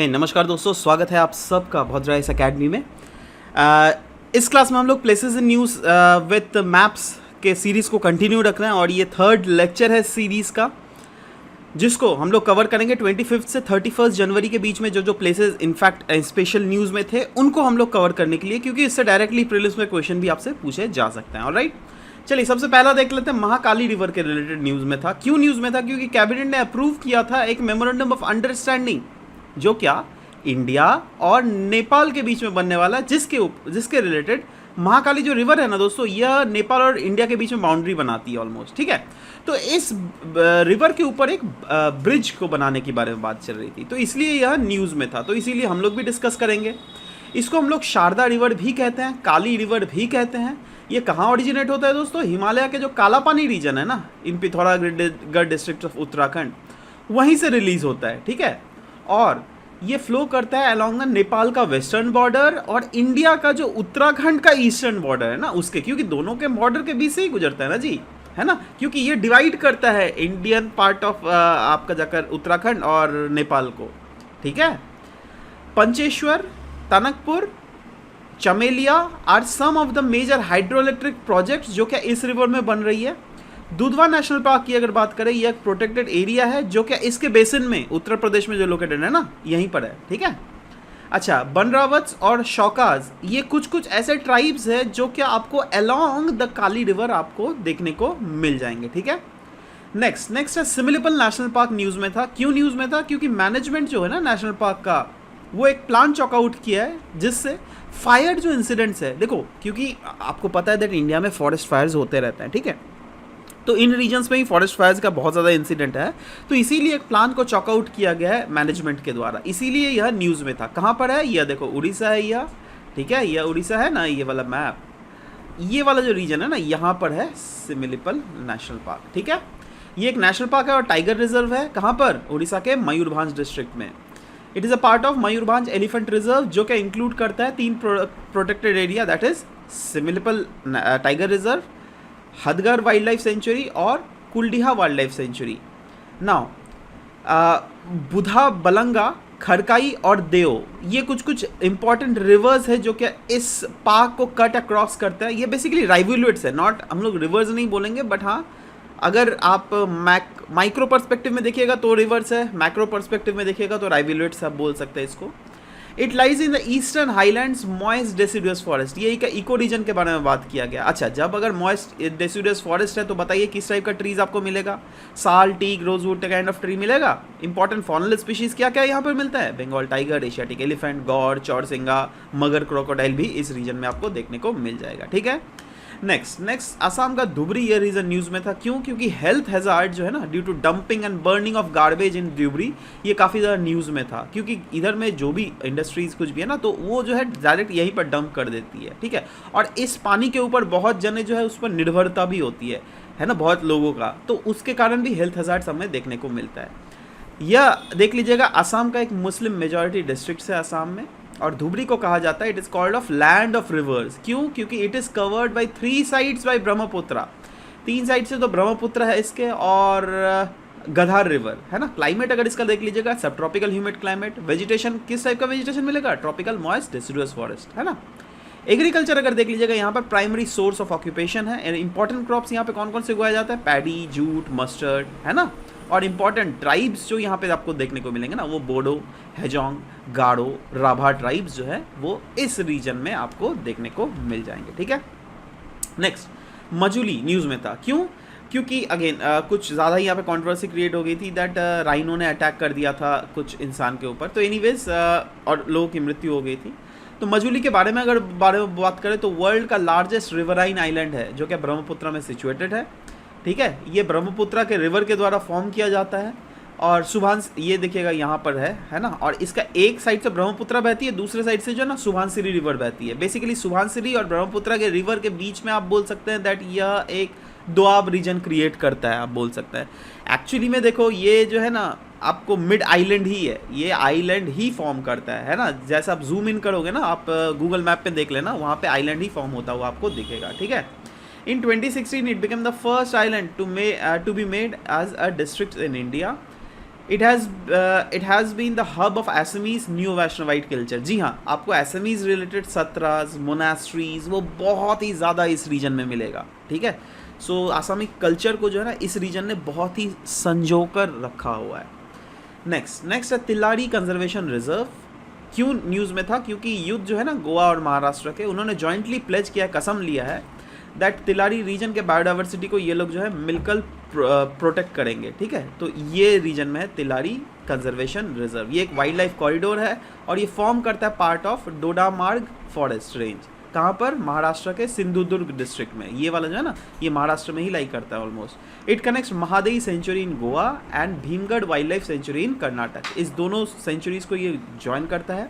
नमस्कार दोस्तों, स्वागत है आप सबका भद्रा इस अकेडमी में। इस क्लास में हम लोग places in news with maps के सीरीज़ को कंटिन्यू रख रहे हैं और ये थर्ड लेक्चर है सीरीज़ का, जिसको हम लोग कवर करेंगे 25 से 31 जनवरी के बीच में। जो प्लेसेस इनफैक्ट स्पेशल न्यूज़ में थे उनको हम लोग कवर करने के लिए, क्योंकि इससे डायरेक्टली प्रीलिम्स में क्वेश्चन भी आपसे पूछे जा सकते हैं। ऑलराइट, चलिए सबसे पहला देख लेते हैं। महाकाली रिवर के रिलेटेड न्यूज़ में था। क्यों न्यूज़ में था? क्योंकि कैबिनेट ने अप्रूव किया था एक मेमोरेंडम ऑफ अंडरस्टैंडिंग, जो क्या इंडिया और नेपाल के बीच में बनने वाला है, जिसके रिलेटेड महाकाली जो रिवर है ना दोस्तों, यह नेपाल और इंडिया के बीच में बाउंड्री बनाती है ऑलमोस्ट। ठीक है, तो इस रिवर के ऊपर एक ब्रिज को बनाने के बारे में बात चल रही थी, तो इसलिए यह न्यूज़ में था, तो इसीलिए हम लोग भी डिस्कस करेंगे। इसको हम लोग शारदा रिवर भी कहते हैं, काली रिवर भी कहते हैं। ये कहाँ ओरिजिनेट होता है दोस्तों? हिमालय के जो काला पानी रीजन है ना, इन पिथौरागढ़ डिस्ट्रिक्ट ऑफ उत्तराखंड, वहीं से रिलीज होता है। ठीक है, और ये फ्लो करता है अलॉन्ग द नेपाल का वेस्टर्न बॉर्डर और इंडिया का जो उत्तराखंड का ईस्टर्न बॉर्डर है ना उसके, क्योंकि दोनों के बॉर्डर के बीच से ही गुजरता है ना जी, है ना, क्योंकि ये डिवाइड करता है इंडियन पार्ट ऑफ आपका जाकर उत्तराखंड और नेपाल को। ठीक है, Pancheshwar, Tanakpur, Chameliya are some of the major hydro electric projects जो क्या इस रिवर में बन रही है। दुधवा नेशनल पार्क की अगर बात करें, यह एक प्रोटेक्टेड एरिया है जो क्या इसके बेसिन में उत्तर प्रदेश में जो लोकेटेड है ना, यहीं पर है। ठीक है, अच्छा, बनरावत्स और शौकाज ये कुछ ऐसे ट्राइब्स है जो क्या आपको अलोंग द काली रिवर आपको देखने को मिल जाएंगे। ठीक है, नेक्स्ट है सिमिलिपल नेशनल पार्क न्यूज़ में था। क्यों न्यूज़ में था? क्योंकि मैनेजमेंट जो है ना नेशनल पार्क का, वो एक प्लान चॉकआउट किया है जिससे फायर जो इंसिडेंट्स है, देखो क्योंकि आपको पता है दैट इंडिया में फॉरेस्ट फायर्स होते रहते हैं। ठीक है, तो इन रीजन्स में ही फॉरेस्ट फायर्स का बहुत ज़्यादा इंसिडेंट है, तो इसीलिए एक प्लान को चॉकआउट किया गया है मैनेजमेंट के द्वारा, इसीलिए यह न्यूज़ में था। कहाँ पर है? यह देखो उड़ीसा है यह। ठीक है, यह उड़ीसा है ना, ये वाला मैप, ये वाला जो रीजन है ना, यहाँ पर है सिमिलिपल नेशनल पार्क। ठीक है, ये एक नेशनल पार्क है और टाइगर रिजर्व है। कहाँ पर? उड़ीसा के मयूरभांज डिस्ट्रिक्ट में। It is a part of Mayurbhanj elephant reserve, जो क्या इंक्लूड करता है 3 protected area, that is Similipal tiger reserve, Hadgarh wildlife sanctuary और Kuldiha wildlife sanctuary. Now Budha, Balanga, Khadkai और देओ, ये कुछ इंपॉर्टेंट रिवर्स है जो क्या इस पार्क को कट अक्रॉस करता है। ये बेसिकली राइवुलेट्स है, नॉट, हम लोग रिवर्स नहीं बोलेंगे, बट हाँ अगर आप माइक्रो पर्सपेक्टिव में देखिएगा तो रिवर्स है, मैक्रो पर्सपेक्टिव में देखिएगा तो राइवुलेट्स आप बोल सकते हैं इसको। It lies in the eastern highlands moist deciduous forest, ये एक इको रीजन के बारे में बात किया गया। अच्छा, जब अगर मॉइस्ट डेसिडुअस फॉरेस्ट है तो बताइए किस टाइप का ट्रीज आपको मिलेगा? Sal, teak, rosewood kind of tree मिलेगा। इंपॉर्टेंट फॉनल स्पीशीज क्या क्या यहाँ पर मिलता है? Bengal tiger, Asiatic elephant, gaur, चौरसिंगा, मगर, क्रोकोडाइल भी इस रीजन में आपको देखने को मिल जाएगा। ठीक है, नेक्स्ट असम का धुबरी, ये रीजन न्यूज़ में था। क्यों? क्योंकि हेल्थ हैजार्ड जो है ना due to dumping and burning of garbage in Dhubri, ये काफ़ी ज़्यादा न्यूज़ में था, क्योंकि इधर में जो भी इंडस्ट्रीज कुछ भी है ना, तो वो जो है डायरेक्ट यहीं पर डंप कर देती है। ठीक है, और इस पानी के ऊपर बहुत जने जो है उस पर निर्भरता भी होती है ना, बहुत लोगों का, तो उसके कारण भी हेल्थ हैजार्ड हमें देखने को मिलता है। यह देख लीजिएगा, असम का एक मुस्लिम मेजॉरिटी डिस्ट्रिक्ट है असम में, और धुबरी को कहा जाता है it is called off land of reverse. क्यों? क्योंकि it is covered by 3 sides by Brahmaputra, 3 side से तो ब्रह्मपुत्र है इसके, और गधार रिवर है ना। क्लाइमेट अगर इसका देख लीजिएगा, सब ट्रॉपिकल ह्यूमिड क्लाइमेट। वेजिटेशन किस टाइप का वेजिटेशन मिलेगा? ट्रॉपिकल मॉइस्ट डेसिडुअस फॉरेस्ट, है ना। एग्रीकल्चर अगर देख लीजिएगा, यहाँ पर प्राइमरी सोर्स ऑफ ऑक्यूपेशन है। इंपॉर्टेंट क्रॉप्स यहाँ पे कौन कौन से उगाया जाता है? पैडी, जूट, मस्टर्ड, है ना। और इंपॉर्टेंट ट्राइब्स जो यहाँ पे आपको देखने को मिलेंगे ना, वो बोडो, हेजोंग, गारो, राभा ट्राइब्स जो है वो इस रीजन में आपको देखने को मिल जाएंगे। ठीक है, नेक्स्ट मजुली न्यूज़ में था। क्यों? क्योंकि अगेन कुछ ज़्यादा ही यहाँ पे कंट्रोवर्सी क्रिएट हो गई थी दैट राइनो ने अटैक कर दिया था कुछ इंसान के ऊपर, तो एनीवेज और लोगों की मृत्यु हो गई थी। तो मजुली के बारे में बात करें तो वर्ल्ड का लार्जेस्ट रिवराइन आइलैंड है, जो कि ब्रह्मपुत्र में सिचुएटेड है। ठीक है, ये ब्रह्मपुत्र के रिवर के द्वारा फॉर्म किया जाता है, और सुभानसिरी, ये देखिएगा यहाँ पर है ना, और इसका एक साइड से ब्रह्मपुत्र बहती है, दूसरे साइड से जो है ना सुभानसिरी रिवर बहती है। बेसिकली सुभानसिरी और ब्रह्मपुत्र के रिवर के बीच में आप बोल सकते हैं दैट यह एक दोआब रीजन क्रिएट करता है, आप बोल सकते हैं। एक्चुअली में देखो, ये जो है ना आपको मिड आइलैंड ही है, ये आइलैंड ही फॉर्म करता है ना। जैसे आप जूम इन करोगे ना, आप गूगल मैप पे देख लेना, वहाँ पे आइलैंड ही फॉर्म होता हुआ आपको दिखेगा। ठीक है, In 2016, it became the first island to be made as a district in India. It has been the hub of Assamese neo Vaishnavite culture. जी हाँ, आपको एसमीज रिलेटेड सत्रास, मोनास्ट्रीज वो बहुत ही ज़्यादा इस रीजन में मिलेगा। ठीक है, सो आसामिक कल्चर को जो है ना इस रीजन ने बहुत ही संजो कर रखा हुआ है। नेक्स्ट है तिलारी कंजर्वेशन रिजर्व। क्यों न्यूज़ में था? क्योंकि युद्ध जो है ना गोवा और महाराष्ट्र के, उन्होंने जॉइंटली प्लेज किया है, कसम लिया है दैट तिलारी रीजन के बायोडाइवर्सिटी को ये लोग जो है मिलकर प्रोटेक्ट करेंगे। ठीक है, तो ये रीजन में है तिलारी कंजर्वेशन रिजर्व। ये एक वाइल्ड लाइफ कॉरिडोर है और ये फॉर्म करता है पार्ट ऑफ डोडामार्ग फॉरेस्ट रेंज। कहाँ पर? महाराष्ट्र के सिंधुदुर्ग डिस्ट्रिक्ट में। ये वाला जो है ना ये महाराष्ट्र में ही लाई करता है almost. It connects Mahadei sanctuary in Goa and Bhimgad wildlife sanctuary in Karnataka. इस दोनों सेंचुरीज को ये ज्वाइन करता है।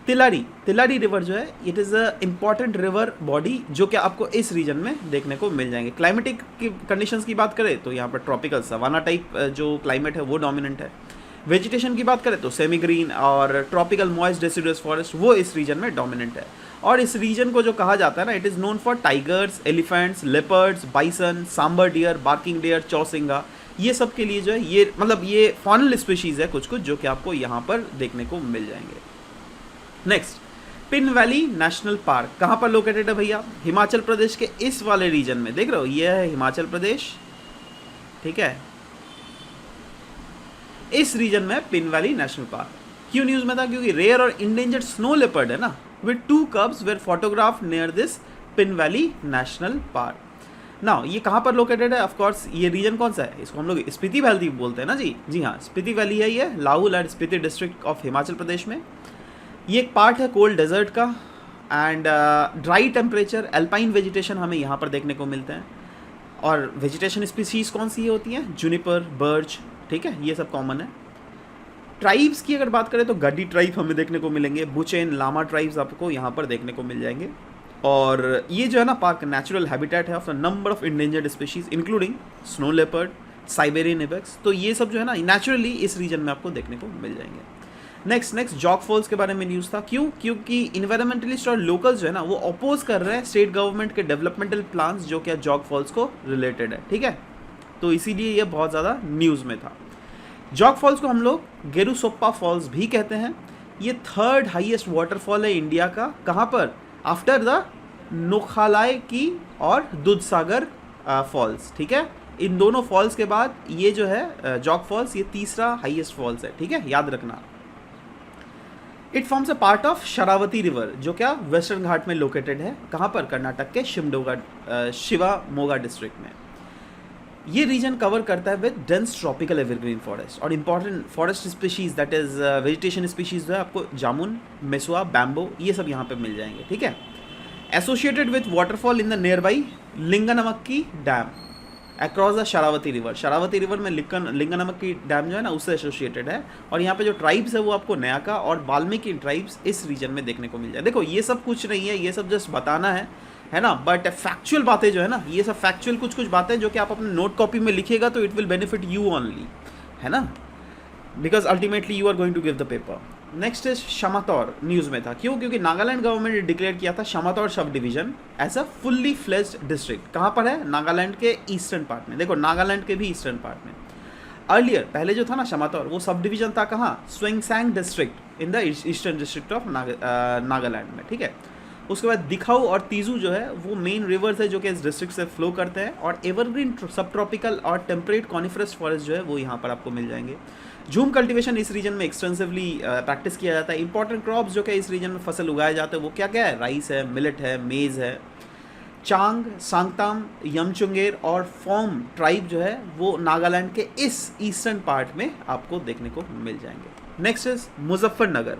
तिलारी रिवर जो है it is a important river body जो कि आपको इस रीजन में देखने को मिल जाएंगे। क्लाइमेटिक की कंडीशंस की बात करें तो यहाँ पर ट्रॉपिकल सवाना टाइप जो क्लाइमेट है वो डोमिनेंट है। वेजिटेशन की बात करें तो सेमी ग्रीन और ट्रॉपिकल मॉइस्ट डेसिडुअस फॉरेस्ट वो इस रीजन में डोमिनेंट है। और इस रीजन को जो कहा जाता है ना, it is known for tigers, elephants, leopards, bison, sambar deer, barking deer, chousingha. ये सब के लिए जो है ये मतलब ये फॉनल स्पीशीज़ है कुछ जो कि आपको यहाँ पर देखने को मिल जाएंगे। Next, pin valley national park कहाँ पर लोकेटेड है भैया? हिमाचल प्रदेश के इस वाले रीजन में। देख रहे हो, ये है हिमाचल प्रदेश। ठीक है, इस रीजन में पिन वैली नेशनल पार्क। क्यों न्यूज़ में था? क्योंकि रेयर और इंडेंजर्ड स्नो लेपर्ड है ना, with 2 cubs were photograph near this Pin valley national park. ना ये कहाँ पर लोकेटेड है? ऑफकोर्स ये रीजन कौन सा है? इसको हम लोग स्पीति वैली बोलते हैं ना जी। जी हाँ, स्पीति वैली है ये, Lahaul and Spiti district of Himachal Pradesh में। ये एक पार्ट है कोल्ड डेजर्ट का and dry temperature alpine vegetation हमें यहाँ पर देखने को मिलते हैं। और वेजिटेशन स्पीशीज़ कौन सी होती हैं? Juniper, birch. ठीक है, ये सब कॉमन है। ट्राइब्स की अगर बात करें तो गड्डी ट्राइब हमें देखने को मिलेंगे, बुचेन, लामा ट्राइब्स आपको यहाँ पर देखने को मिल जाएंगे। और ये जो है ना पार्क नेचुरल हैबिटेट है of a number of endangered species including snow leopard, Siberian ibex. तो ये सब जो है ना नेचुरली इस रीजन में आपको देखने को मिल जाएंगे। नेक्स्ट जॉग फॉल्स के बारे में न्यूज़ था। क्यों? क्योंकि इन्वायरमेंटलिस्ट और लोकल्स जो है ना वो अपोज कर रहे हैं स्टेट गवर्नमेंट के डेवलपमेंटल प्लान्स जो कि जॉग फॉल्स को रिलेटेड है। ठीक है, तो इसीलिए ये बहुत ज़्यादा न्यूज़ में था। जॉग फॉल्स को हम लोग गेरुसोप्पा फॉल्स भी कहते हैं। ये 3rd हाईएस्ट वाटरफॉल है इंडिया का। कहाँ पर? आफ्टर द नोखालाई की और दूधसागर फॉल्स। ठीक है, इन दोनों फॉल्स के बाद ये जो है जॉग फॉल्स ये 3रा हाईएस्ट फॉल्स है। ठीक है, याद रखना। It forms a part of Sharavati river जो क्या वेस्टर्न घाट में लोकेटेड है। कहाँ पर? कर्नाटक के शिवामोगा डिस्ट्रिक्ट में। ये रीजन कवर करता है with dense tropical evergreen forest और important forest species that is vegetation species जो है आपको जामुन, मेसुआ, बैम्बो ये सब यहाँ पे मिल जाएंगे। ठीक है, associated with waterfall in the nearby Linganamakki dam across the Sharavati river. Sharavati river में लिंगनमक्की डैम जो है ना उससे एसोसिएटेड है। और यहाँ पे जो ट्राइब्स है वो आपको नयाका और वाल्मीकि ट्राइब्स इस रीजन में देखने को मिल जाए। देखो ये सब कुछ नहीं है, ये सब जस्ट बताना है ना, बट फैक्चुअल बातें जो है ना ये सब फैक्चुअल कुछ बातें जो कि आप अपने नोट कॉपी में लिखिएगा तो it will benefit you only, है ना, because ultimately you are going to give the paper. Next is Shamator news में था। क्यों? क्योंकि नागालैंड गवर्नमेंट ने डिक्लेयर किया था Shamator sub division as a fully fledged district. कहाँ पर है? नागालैंड के ईस्टर्न पार्ट में। देखो नागालैंड के भी ईस्टर्न पार्ट में। अर्लियर पहले जो था ना शमातौर वो सब डिवीजन था कहाँ? Tuensang district in the eastern district of Nagaland में। ठीक है, उसके बाद दिखाऊ और तीजू जो है वो मेन रिवर्स है जो कि इस डिस्ट्रिक्ट से फ्लो करते हैं। और एवरग्रीन सब ट्रॉपिकल और टेम्परेट कॉनिफरस फॉरेस्ट जो है वो यहाँ पर आपको मिल जाएंगे। झूम कल्टीवेशन इस रीजन में एक्सटेंसिवली प्रैक्टिस किया जाता है। इंपॉर्टेंट क्रॉप्स जो कि इस रीजन में फसल उगाए जाते हैं वो क्या क्या है? राइस है, मिलेट है, मेज़ है। चांग, सांगताम, यमचुंगेर और फॉर्म ट्राइब जो है वो नागालैंड के इस ईस्टर्न पार्ट में आपको देखने को मिल जाएंगे। Next is Muzaffarnagar.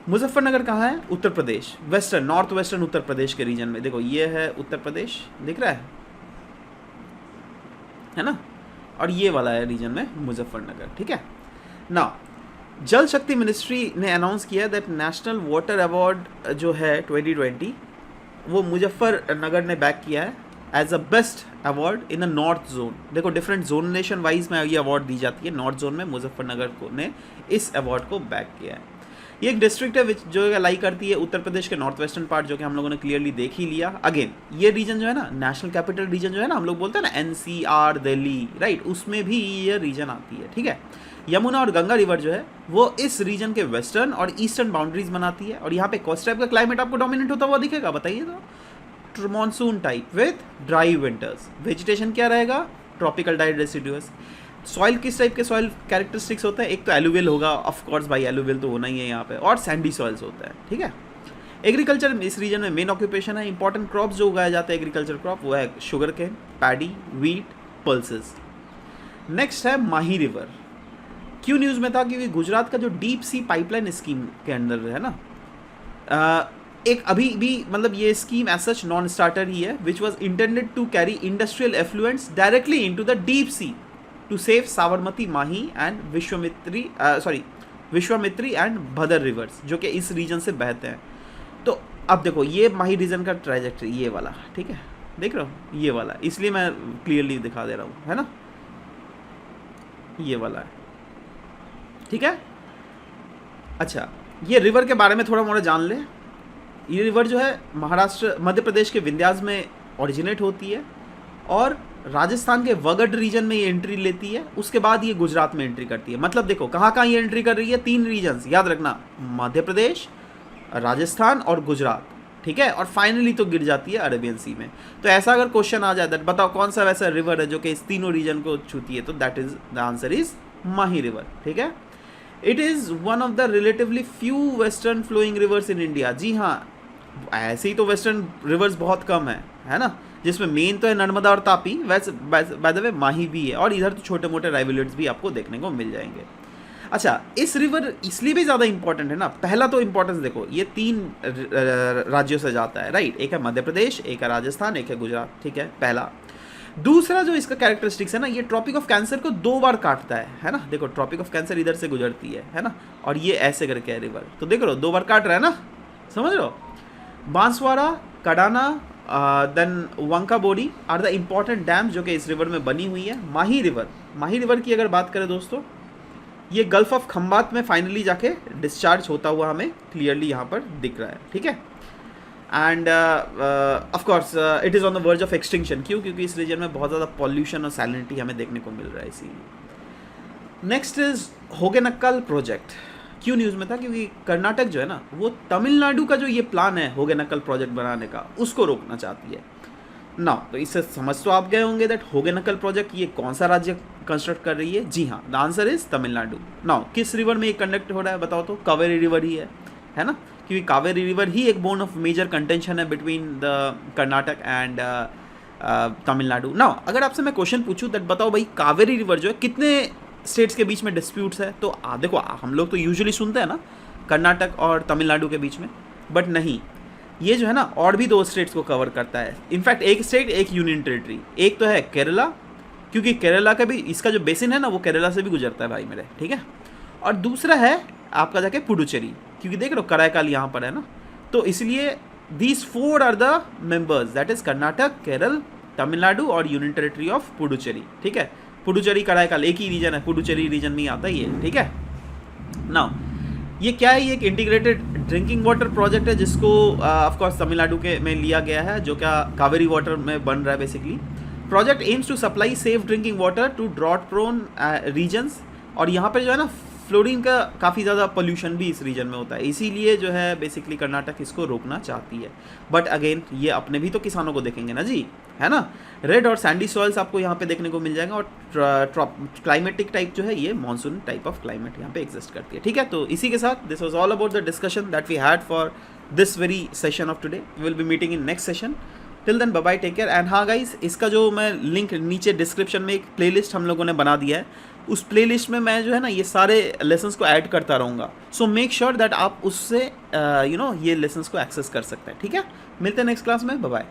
मुजफ्फरनगर कहाँ है? Uttar Pradesh, western north western Uttar Pradesh के रीजन में। देखो ये है उत्तर प्रदेश, दिख रहा है ना, और ये वाला है रीजन में मुजफ्फरनगर। ठीक है ना, जल शक्ति मिनिस्ट्री ने अनाउंस किया दैट नेशनल वाटर अवार्ड जो है 2020 वो मुजफ्फरनगर ने बैक किया है as a best award in a north zone. देखो डिफरेंट जोनेशन वाइज में ये अवार्ड दी जाती है। नॉर्थ जोन में मुजफ्फरनगर को ने इस अवार्ड को बैक किया है। ये एक डिस्ट्रिक्ट है विच जो लाई करती है उत्तर प्रदेश के नॉर्थ वेस्टर्न पार्ट, जो कि हम लोगों ने क्लियरली देख ही लिया। अगेन ये रीजन जो है ना, नेशनल कैपिटल रीजन जो है ना, हम लोग बोलते हैं ना NCR दिल्ली, राइट, उसमें भी ये रीजन आती है, ठीक है। यमुना और गंगा रिवर जो है वो इस रीजन के वेस्टर्न और ईस्टर्न बाउंड्रीज बनाती है, और यहाँ पे कौन टाइप का क्लाइमेट आपको डोमिनेट होता हुआ दिखेगा, बताइए तो। Monsoon type with dry winters. Vegetation क्या रहेगा, ट्रॉपिकल डाइट रेसिड्यूअस। सॉइल किस टाइप के सॉइल कैरेक्टरिस्टिक्स होता है, एक तो एलुवियल होगा, ऑफ कोर्स भाई एलुवियल तो होना ही है यहाँ पे, और सैंडी सॉइल्स होता है, ठीक है। एग्रीकल्चर इस रीजन में मेन ऑक्यूपेशन है। इंपॉर्टेंट क्रॉप्स जो उगाया जाता है एग्रीकल्चर क्रॉप वो है sugar cane, paddy, wheat, pulses. Next है माही रिवर। क्यों न्यूज़ में था, क्योंकि गुजरात का जो डीप सी पाइपलाइन स्कीम के अंदर है ना, एक अभी भी मतलब ये scheme as such non starter ही है, which was intended to carry industrial effluents directly into the deep sea to save Sabarmati, Mahi and Vishwamitri and Bhadar rivers, जो कि इस रीजन से बहते हैं। तो अब देखो ये माही रीजन का ट्रैजेक्टरी ये वाला, ठीक है, देख रहे हो ये वाला, इसलिए मैं क्लियरली दिखा दे रहा हूँ, है ना, ये वाला है, ठीक है। अच्छा, ये रिवर के बारे में थोड़ा मोड़ा जान ले। ये रिवर जो है महाराष्ट्र मध्य प्रदेश के विंध्यास में ओरिजिनेट होती है और राजस्थान के वगड रीजन में ये एंट्री लेती है, उसके बाद ये गुजरात में एंट्री करती है। मतलब देखो कहाँ कहाँ ये एंट्री कर रही है, 3 रीजन्स याद रखना, मध्य प्रदेश, राजस्थान और गुजरात, ठीक है, और फाइनली तो गिर जाती है अरेबियन सी में। तो ऐसा अगर क्वेश्चन आ जाता है, बताओ कौन सा वैसा रिवर है जो कि इस तीनों रीजन को छूती है, तो that is the answer is Mahi river, ठीक है। It is one of the relatively few western flowing rivers in India. जी हाँ, ऐसे ही तो वेस्टर्न रिवर्स बहुत कम है ना, जिसमें मेन तो है नर्मदा और तापी, वैसे बाय द वे माही भी है, और इधर तो छोटे मोटे राइवलेट्स भी आपको देखने को मिल जाएंगे। अच्छा, इस रिवर इसलिए भी ज़्यादा इंपॉर्टेंट है ना, पहला तो इंपॉर्टेंस देखो, ये 3 राज्यों से जाता है, राइट, एक है मध्य प्रदेश, एक है राजस्थान, एक है गुजरात, ठीक है, पहला। दूसरा जो इसका कैरेक्टरिस्टिक्स है ना, ये ट्रॉपिक ऑफ कैंसर को 2 बार काटता है ना, देखो ट्रॉपिक ऑफ कैंसर इधर से गुजरती है ना, और ये ऐसे करके है रिवर, तो देख लो 2 बार काट रहा है ना, समझ लो। Banswara, Kadana, then Wanakbori are the important dam जो कि इस रिवर में बनी हुई है। माही रिवर की अगर बात करें दोस्तों, ये गल्फ ऑफ खंबात में फाइनली जाके डिस्चार्ज होता हुआ हमें क्लियरली यहाँ पर दिख रहा है, ठीक है। End of course it is on the verge of extinction. क्यों? क्योंकि इस रीजन में बहुत ज़्यादा पॉल्यूशन और सैलिनिटी हमें देखने को मिल रहा है, इसीलिए। Next is Hogenakkal project. क्यों न्यूज़ में था? क्योंकि कर्नाटक जो है ना, वो तमिलनाडु का जो ये प्लान है होगेनक्कल प्रोजेक्ट बनाने का, उसको रोकना चाहती है ना। तो इससे समझ तो आप गए होंगे दैट होगेनक्कल प्रोजेक्ट ये कौन सा राज्य कंस्ट्रक्ट कर रही है। जी हाँ, the answer is Tamil Nadu. Now किस रिवर में ये कंडक्ट हो रहा है बताओ तो? कावेरी रिवर ही है ना, क्योंकि कावेरी रिवर ही एक बोन ऑफ मेजर कंटेंशन है between the Karnataka and Tamil Nadu. Now अगर आपसे मैं क्वेश्चन पूछूं दैट बताओ भाई कावेरी रिवर जो है कितने स्टेट्स के बीच में डिस्प्यूट्स है, तो देखो हम लोग तो यूजुअली सुनते हैं ना कर्नाटक और तमिलनाडु के बीच में, बट नहीं, ये जो है ना और भी 2 स्टेट्स को कवर करता है। इनफैक्ट एक स्टेट एक यूनियन टेरिटरी। एक तो है केरला, क्योंकि केरला का भी इसका जो बेसिन है ना वो केरला से भी गुजरता है भाई मेरे, ठीक है। और दूसरा है आपका जाके पुडुचेरी, क्योंकि देख लो कराईकाल यहाँ पर है ना, तो इसलिए these 4 are the members, that is Karnataka, Kerala, Tamil Nadu और यूनियन टेरिटरी ऑफ पुडुचेरी, ठीक है। पुडुचेरी कराईकाल एक ही रीजन है, पुडुचेरी रीजन में ही आता है ये, ठीक है। नाउ ये क्या है? ये एक इंटीग्रेटेड ड्रिंकिंग वाटर प्रोजेक्ट है जिसको ऑफ कोर्स तमिलनाडु के में लिया गया है, जो क्या कावेरी वाटर में बन रहा है basically. Project aims to supply safe drinking water to drought prone regions, और यहाँ पर जो है ना फ्लोरीन का काफ़ी ज़्यादा पोल्यूशन भी इस रीजन में होता है, इसीलिए जो है बेसिकली कर्नाटक इसको रोकना चाहती है। बट अगेन ये अपने भी तो किसानों को देखेंगे ना जी, है ना। रेड और सैंडी सॉइल्स आपको यहाँ पे देखने को मिल जाएगा, और क्लाइमेटिक टाइप जो है ये मानसून टाइप ऑफ क्लाइमेट यहाँ पे एग्जिस्ट करती है, ठीक है। तो इसी के साथ this was all about the discussion that we had for this very session of today. We will be meeting in next session. Till then bye bye, take care. And हाँ गाइज, इसका जो मैं लिंक नीचे description में एक playlist हम लोगों ने बना दिया है, उस प्लेलिस्ट में मैं जो है ना ये सारे लेसन्स को ऐड करता रहूँगा। सो मेक श्योर दैट आप उससे ये लेसन्स को एक्सेस कर सकते हैं, ठीक है। मिलते हैं नेक्स्ट क्लास में, बाय बाय।